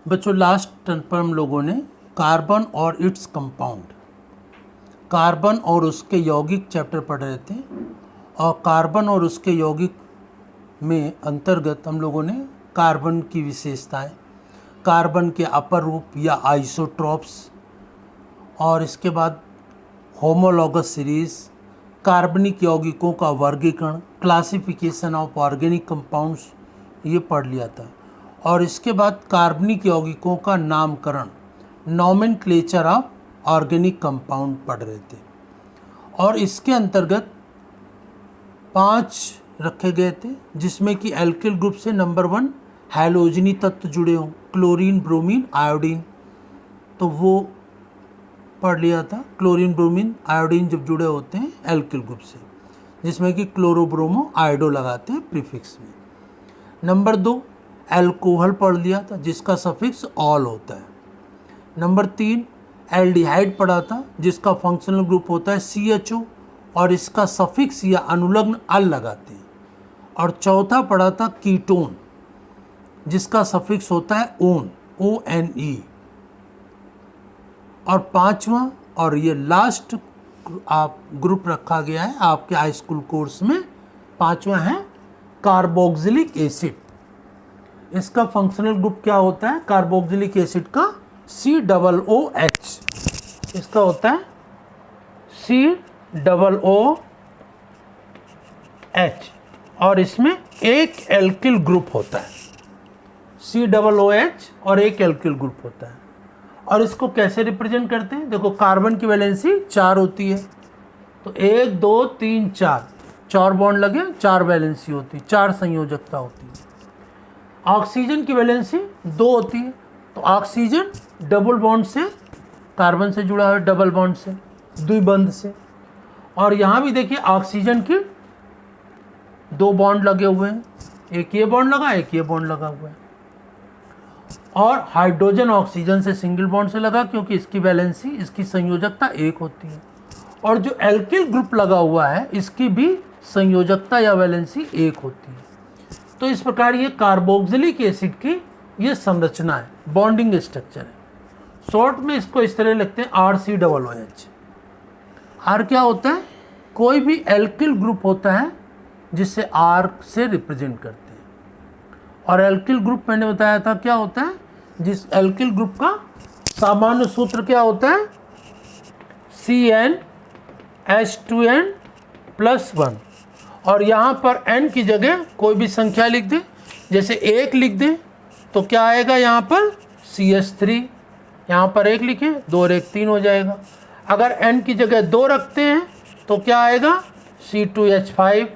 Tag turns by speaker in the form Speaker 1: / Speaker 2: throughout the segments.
Speaker 1: बच्चों last turn पर हम लोगों ने कार्बन और इट्स कंपाउंड, कार्बन और उसके यौगिक चैप्टर पढ़ रहे थे। और कार्बन और उसके यौगिक में अंतर्गत हम लोगों ने कार्बन की विशेषताएं, कार्बन के अपर रूप या आइसोट्रॉप्स, और इसके बाद होमोलॉगस सीरीज, कार्बनिक यौगिकों का वर्गीकरण, क्लासिफिकेशन ऑफ ऑर्गेनिक कंपाउंड्स, ये पढ़ लिया था। और इसके बाद कार्बनिक यौगिकों का नामकरण, नॉमेनक्लेचर ऑफ ऑर्गेनिक कंपाउंड पढ़ रहे थे। और इसके अंतर्गत 5 रखे गए थे, जिसमें कि एल्किल ग्रुप से नंबर 1 हैलोजनी तत्व जुड़े हों, क्लोरीन, ब्रोमीन, आयोडीन, तो वो पढ़ लिया था। क्लोरीन, ब्रोमीन, आयोडीन जब जुड़े होते हैं एल्किल ग्रुप से, जिसमें कि क्लोरो, ब्रोमो, आयोडो लगाते हैं प्रीफिक्स में। नंबर 2 एल्कोहल पढ़ लिया था, जिसका सफिक्स ऑल होता है। नंबर 3 एल्डिहाइड पढ़ा था, जिसका फंक्शनल ग्रुप होता है CHO और इसका सफिक्स या अनुलग्न अल लगाते हैं। और चौथा पढ़ा था कीटोन, जिसका सफिक्स होता है ओन, ONE। और 5वां और ये लास्ट आप ग्रुप रखा गया है आपके हाई स्कूल कोर्स में, 5वां है कार्बोक्सिलिक एसिड। इसका फंक्शनल ग्रुप क्या होता है कार्बोक्सिलिक एसिड का? COOH। इसका होता है COOH और इसमें एक एल्किल ग्रुप होता है। COOH और एक एल्किल ग्रुप होता है। और इसको कैसे रिप्रेजेंट करते हैं? देखो कार्बन की वैलेंसी 4 होती है, तो 1 2 3 4 बॉन्ड लगे, 4 वैलेंसी होती है, 4 संयोजकता होती है। ऑक्सीजन की वैलेंसी 2 होती है, तो ऑक्सीजन डबल बॉन्ड से कार्बन से जुड़ा है, डबल बॉन्ड से, द्विबंध से। और यहाँ भी देखिए ऑक्सीजन की 2 बॉन्ड लगे हुए हैं, एक ये बॉन्ड लगा, एक ये बॉन्ड लगा हुआ है। और हाइड्रोजन ऑक्सीजन से सिंगल बॉन्ड से लगा, क्योंकि इसकी वैलेंसी, इसकी संयोजकता 1 होती है। और जो एल्किल ग्रुप लगा हुआ है इसकी भी संयोजकता या वैलेंसी 1 होती है। तो इस प्रकार ये कार्बोक्सिलिक एसिड की ये संरचना है, बॉन्डिंग स्ट्रक्चर है। शॉर्ट में इसको इस तरह लिखते हैं RCOOH। आर क्या होता है? कोई भी एल्किल ग्रुप होता है जिसे R से रिप्रेजेंट करते हैं। और एल्किल ग्रुप मैंने बताया था क्या होता है, जिस एल्किल ग्रुप का सामान्य सूत्र क्या होता है? CnH2n+1। और यहाँ पर n की जगह कोई भी संख्या लिख दें, जैसे 1 लिख दें तो क्या आएगा यहाँ पर? CH3। यहाँ पर 1 लिखें, 2 और 1 3 हो जाएगा। अगर n की जगह 2 रखते हैं तो क्या आएगा? C2H5।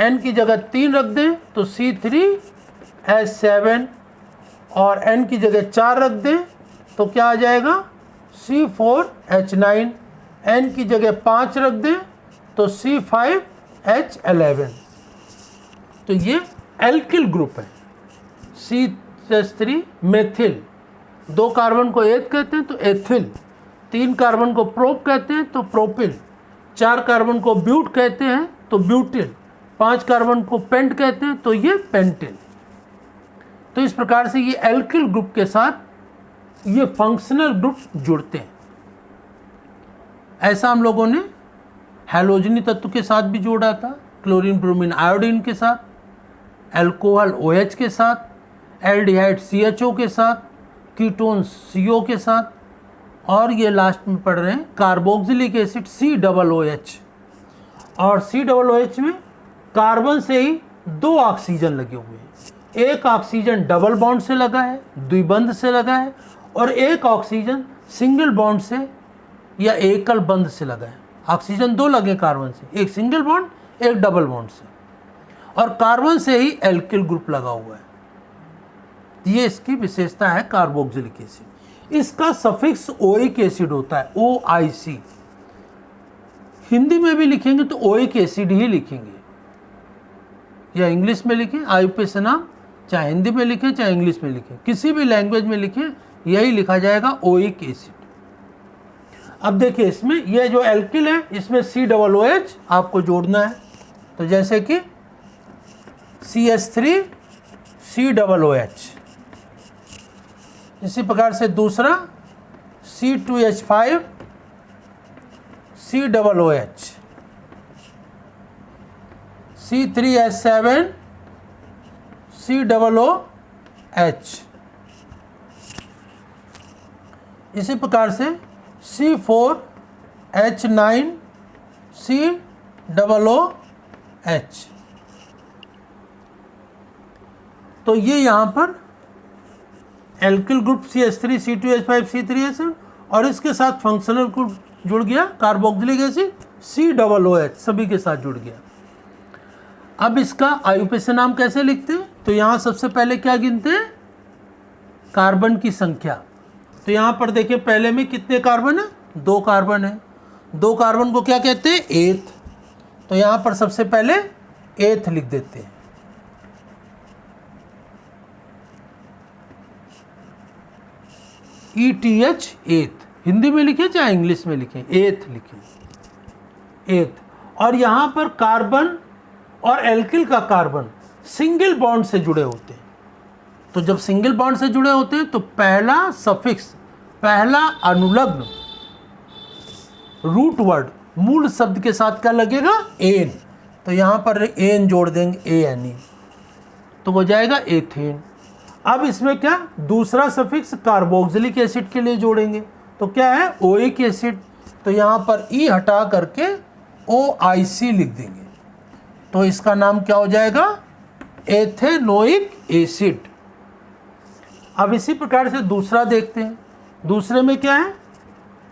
Speaker 1: n की जगह 3 रख दें तो C3H7। और n की जगह 4 रख दें तो क्या आ जाएगा? C4H9। n की जगह 5 रख दें तो C5H11। तो ये एल्किल ग्रुप है। CH3 मेथिल, 2 कार्बन को एथ कहते हैं तो एथिल, 3 कार्बन को प्रोप कहते हैं तो प्रोपिल, 4 कार्बन को ब्यूट कहते हैं तो ब्यूटिल, 5 कार्बन को पेंट कहते हैं तो ये पेंटिल। तो इस प्रकार से ये एल्किल ग्रुप के साथ ये फंक्शनल ग्रुप जुड़ते हैं। ऐसा हम लोगों ने हैलोजनी तत्व के साथ भी जोड़ा था, क्लोरीन, ब्रोमीन, आयोडीन के साथ, एल्कोहल OH के साथ, एल्डिहाइड CHO के साथ, कीटोन CO के साथ, और ये लास्ट में पढ़ रहे हैं कार्बोक्सिलिक एसिड COOH। और COOH में कार्बन से ही 2 ऑक्सीजन लगे हुए हैं। एक ऑक्सीजन डबल बॉन्ड से लगा है, द्विबंध से लगा है, और एक ऑक्सीजन सिंगल बॉन्ड से या एकल बंध से लगा है। ऑक्सीजन 2 लगे कार्बन से, एक सिंगल बॉन्ड, एक डबल बॉन्ड से। और कार्बन से ही एल्किल ग्रुप लगा हुआ है। ये इसकी विशेषता है कार्बोक्सिलिक एसिड। इसका सफिक्स ओइक एसिड होता है, OIC। हिंदी में भी लिखेंगे तो ओइक एसिड ही लिखेंगे, या इंग्लिश में लिखें IUPAC नाम, चाहे हिंदी में लिखें चाहे इंग्लिश में लिखें, किसी भी लैंग्वेज में लिखें यही लिखा जाएगा ओइक एसिड। अब देखिए इसमें ये जो एल्किल है इसमें COOH आपको जोड़ना है। तो जैसे कि CH3 COOH, इसी प्रकार से दूसरा C2H5 COOH, C3H7 COOH, इसी प्रकार से C4H9 COOH। तो ये यहाँ पर alkyl group CH3 C2H5 C3H7 और इसके साथ फंक्शनल ग्रुप जुड़ गया कार्बोक्सिलिक एसिड COOH, सभी के साथ जुड़ गया। अब इसका आईयूपीएसी नाम कैसे लिखते हैं? तो यहाँ सबसे पहले क्या गिनते हैं? कार्बन की संख्या। तो यहाँ पर देखिए पहले में कितने कार्बन है? 2 कार्बन है। 2 कार्बन को क्या कहते हैं? एथ। तो यहाँ पर सबसे पहले एथ लिख देते हैं। ETH एथ, हिंदी में लिखे चाहे इंग्लिश में लिखें, एथ लिखें, एथ। और यहाँ पर कार्बन और एल्किल का कार्बन सिंगल बॉन्ड से जुड़े होते हैं। तो जब सिंगल बॉन्ड से जुड़े होते हैं तो पहला सफिक्स, पहला अनुलग्न रूट वर्ड मूल शब्द के साथ क्या लगेगा? एन। तो यहाँ पर एन जोड़ देंगे, ANE, तो हो जाएगा एथेन। अब इसमें क्या दूसरा सफिक्स कार्बोक्सिलिक एसिड के लिए जोड़ेंगे, तो क्या है? Oic acid. तो यहाँ पर ई हटा करके OIC लिख देंगे, तो इसका नाम क्या हो जाएगा? Ethanoic acid. अब इसी प्रकार से दूसरा देखते हैं। दूसरे में क्या है?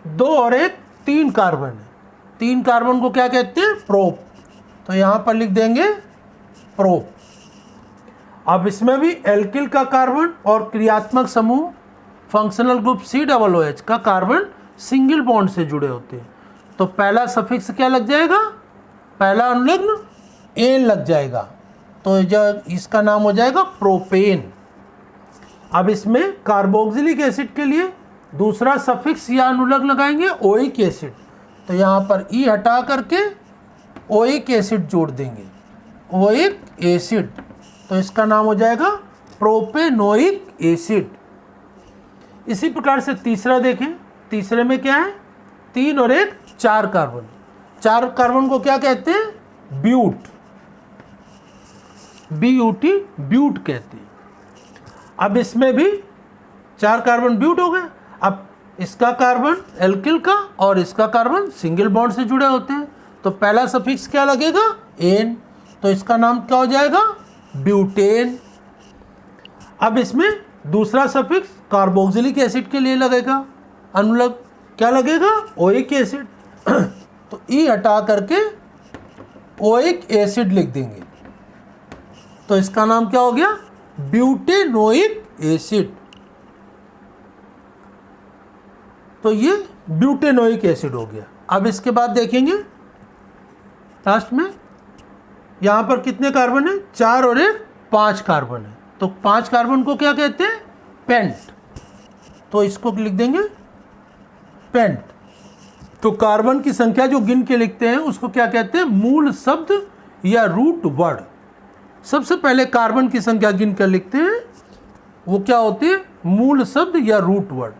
Speaker 1: 2 और 1 3 कार्बन है। 3 कार्बन को क्या कहते हैं? प्रोप। तो यहाँ पर लिख देंगे प्रोप। अब इसमें भी एल्किल का कार्बन और क्रियात्मक समूह फंक्शनल ग्रुप COOH का कार्बन सिंगल बॉन्ड से जुड़े होते हैं। तो पहला सफिक्स क्या लग जाएगा? पहला अनुलग्न एन लग जाएगा, तो जो इसका नाम हो जाएगा प्रोपेन। अब इसमें कार्बोक्सिलिक एसिड के लिए दूसरा सफिक्स या अनुलग्न लगाएंगे ओइक एसिड। तो यहाँ पर ई हटा करके ओइक एसिड जोड़ देंगे, ओइक एसिड। तो इसका नाम हो जाएगा प्रोपेनोइक एसिड। इसी प्रकार से तीसरा देखें। तीसरे में क्या है? 3 और 1 4 कार्बन। 4 कार्बन को क्या कहते हैं? ब्यूट, BUT, ब्यूट कहते हैं। अब इसमें भी 4 कार्बन ब्यूट हो गए। अब इसका कार्बन एल्किल का और इसका कार्बन सिंगल बॉन्ड से जुड़े होते हैं, तो पहला सफिक्स क्या लगेगा? एन। तो इसका नाम क्या हो जाएगा? ब्यूटेन। अब इसमें दूसरा सफिक्स कार्बोक्सिलिक एसिड के लिए लगेगा, अनुलग क्या लगेगा? Oic acid. तो ई हटा करके ओइक एसिड लिख देंगे, तो इसका नाम क्या हो गया? Butanoic acid. तो ये ब्यूटेनोइक एसिड हो गया। अब इसके बाद देखेंगे लास्ट में यहाँ पर कितने कार्बन है? 4 और 1 5 कार्बन है। तो 5 कार्बन को क्या कहते हैं? पेंट। तो इसको लिख देंगे पेंट। तो कार्बन की संख्या जो गिन के लिखते हैं उसको क्या कहते हैं? मूल शब्द या रूट वर्ड। सबसे पहले कार्बन की संख्या गिन कर लिखते हैं, वो क्या होती है? मूल शब्द या रूट वर्ड।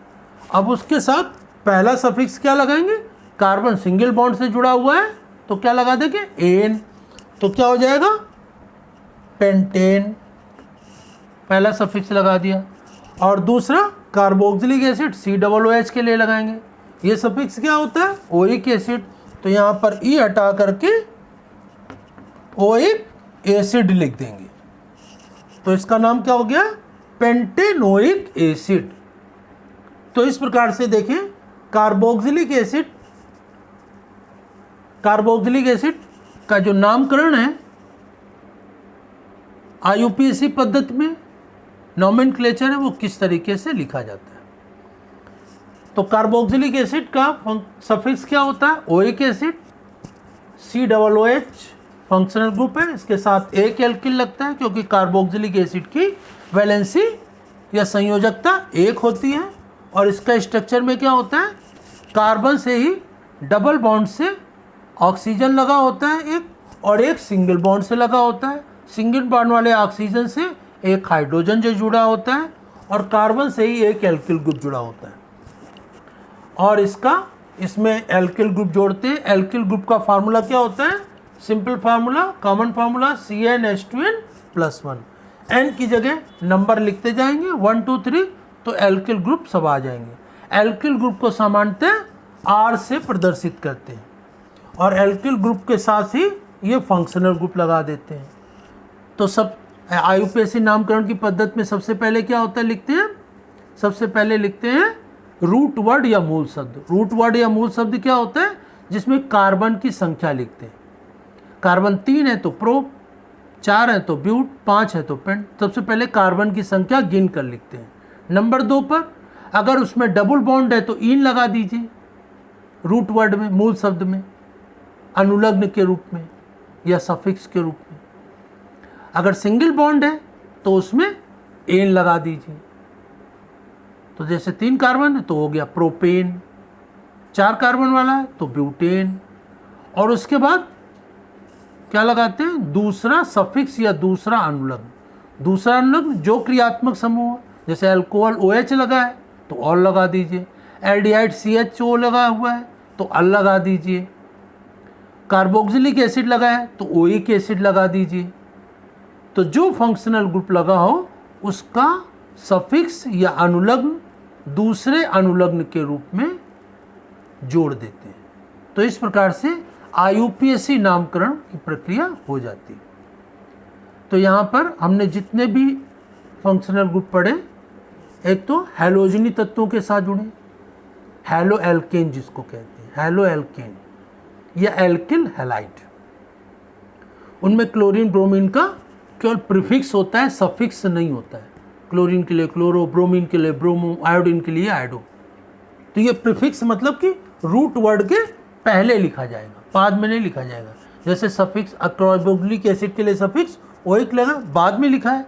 Speaker 1: अब उसके साथ पहला सफिक्स क्या लगाएंगे? कार्बन सिंगल बॉन्ड से जुड़ा हुआ है, तो क्या लगा देंगे? एन। तो क्या हो जाएगा? पेंटेन। पहला सफिक्स लगा दिया। और दूसरा कार्बोक्सिलिक एसिड COOH के लिए लगाएंगे। ये सफिक्स क्या होता है? Oic acid. तो यहाँ पर ई हटा करके ओइक एसिड लिख देंगे, तो इसका नाम क्या हो गया? Pentanoic acid. तो इस प्रकार से देखें कार्बोक्सिलिक एसिड का जो नामकरण है आईयूपीएसी पद्धति में, नोमेनक्लेचर है, वो किस तरीके से लिखा जाता है। तो कार्बोक्सिलिक एसिड का सफिक्स क्या होता है? Oic acid, COOH functional group है, इसके साथ एक एल्किल लगता है क्योंकि कार्बोक्सिलिक एसिड की वैलेंसी या संयोजकता 1 होती है। और इसका स्ट्रक्चर में क्या होता है? कार्बन से ही डबल बॉन्ड से ऑक्सीजन लगा होता है एक, और एक सिंगल बॉन्ड से लगा होता है। सिंगल बॉन्ड वाले ऑक्सीजन से एक हाइड्रोजन जो जुड़ा होता है, और कार्बन से ही एक एल्किल ग्रुप जुड़ा होता है। और इसमें एल्किल ग्रुप जोड़ते हैं। एल्किल ग्रुप का फार्मूला क्या होता है? Simple formula, common formula CnH2n+1। n की जगह नंबर लिखते जाएंगे 1 2 3, तो एल्किल ग्रुप सब आ जाएंगे। एल्किल ग्रुप को सामान्यतः R से प्रदर्शित करते हैं और एल्किल ग्रुप के साथ ही ये फंक्शनल ग्रुप लगा देते हैं। तो सब IUPAC नामकरण की पद्धति में सबसे पहले क्या होता है लिखते हैं? सबसे पहले लिखते हैं रूट वर्ड या मूल शब्द। रूट वर्ड या मूल शब्द क्या होता है? जिसमें कार्बन की संख्या लिखते हैं। कार्बन 3 है तो प्रो, 4 है तो ब्यूट, 5 है तो पेंट। सबसे पहले कार्बन की संख्या गिन कर लिखते हैं। नंबर 2 पर अगर उसमें डबल बॉन्ड है तो इन लगा दीजिए रूट वर्ड में, मूल शब्द में, अनुलग्न के रूप में या सफिक्स के रूप में। अगर सिंगल बॉन्ड है तो उसमें एन लगा दीजिए। तो जैसे 3 कार्बन है तो हो गया प्रोपेन, 4 कार्बन वाला है तो ब्यूटेन। और उसके बाद क्या लगाते हैं? दूसरा सफिक्स या दूसरा अनुलग्न। दूसरा अनुलग्न जो क्रियात्मक समूह है, जैसे अल्कोहल OH लगा है तो और लगा दीजिए। एल्डिहाइड CHO लगा हुआ है तो अल लगा दीजिए। कार्बोक्सिलिक एसिड लगा है तो ओइक एसिड लगा दीजिए। तो जो फंक्शनल ग्रुप लगा हो उसका सफिक्स या अनुलग्न दूसरे अनुलग्न के रूप में जोड़ देते हैं। तो इस प्रकार से IUPAC नामकरण की प्रक्रिया हो जाती है। तो यहाँ पर हमने जितने भी फंक्शनल ग्रुप पढ़े, एक तो हैलोजनी तत्वों के साथ जुड़े, हैलो एल्केन जिसको कहते हैं, हैलो एल्केन या एल्किल हैलाइड। उनमें क्लोरीन ब्रोमीन का केवल प्रीफिक्स होता है, सफिक्स नहीं होता है। क्लोरीन के लिए क्लोरो, ब्रोमीन के लिए ब्रोमो, आयोडीन के लिए आयोडो। तो ये प्रीफिक्स मतलब कि रूट वर्ड के पहले लिखा जाएगा, बाद में नहीं लिखा जाएगा। जैसे सफिक्स कार्बोक्सिलिक एसिड के लिए सफिक्स ओइक लगा, बाद में लिखा है,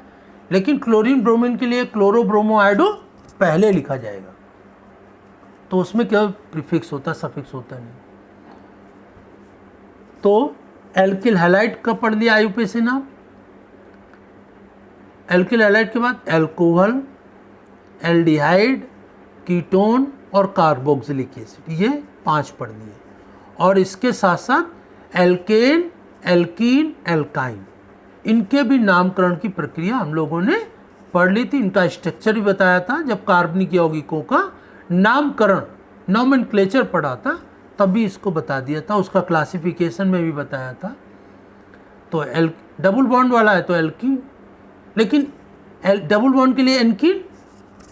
Speaker 1: लेकिन क्लोरीन ब्रोमीन के लिए क्लोरो ब्रोमो आयोडो पहले लिखा जाएगा। तो उसमें क्या प्रीफिक्स होता है, सफिक्स होता नहीं। तो एल्किल हैलाइड का पढ़ लिया IUPAC नाम। एल्किल हैलाइड के बाद एल्कोहल, एल्डिहाइड, कीटोन और कार्बोक्सिलिक एसिड, ये 5 पढ़ लिए। और इसके साथ साथ एल्केन, एल्कीन, एल्काइन, इनके भी नामकरण की प्रक्रिया हम लोगों ने पढ़ ली थी। इनका स्ट्रक्चर भी बताया था। जब कार्बनिक यौगिकों का नामकरण, नॉमेनक्लेचर पढ़ा था, तब भी इसको बता दिया था। उसका क्लासिफिकेशन में भी बताया था। तो डबल बॉन्ड वाला है तो एल्कीन, लेकिन डबल बॉन्ड के लिए एनकीन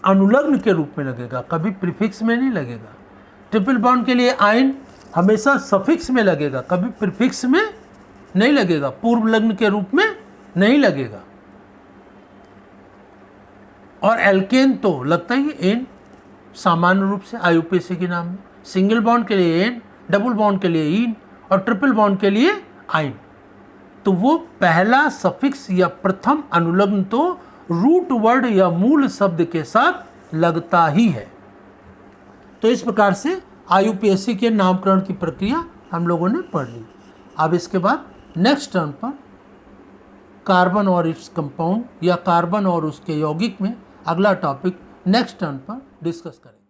Speaker 1: अनुलग्न के रूप में लगेगा, कभी प्रीफिक्स में नहीं लगेगा। ट्रिपल बॉन्ड के लिए आयन हमेशा सफिक्स में लगेगा, कभी प्रीफिक्स में नहीं लगेगा, पूर्व लग्न के रूप में नहीं लगेगा। और एल्केन तो लगता ही एन सामान्य रूप से IUPAC के नाम में। सिंगल बॉन्ड के लिए एन, डबल बॉन्ड के लिए इन और ट्रिपल बॉन्ड के लिए आइन। तो वो पहला सफिक्स या प्रथम अनुलग्न तो रूट वर्ड या मूल शब्द के साथ लगता ही है। तो इस प्रकार से IUPAC के नामकरण की प्रक्रिया हम लोगों ने पढ़ ली। अब इसके बाद नेक्स्ट टर्न पर कार्बन और इट्स कंपाउंड या कार्बन और उसके यौगिक में अगला टॉपिक नेक्स्ट टर्न पर डिस्कस करेंगे।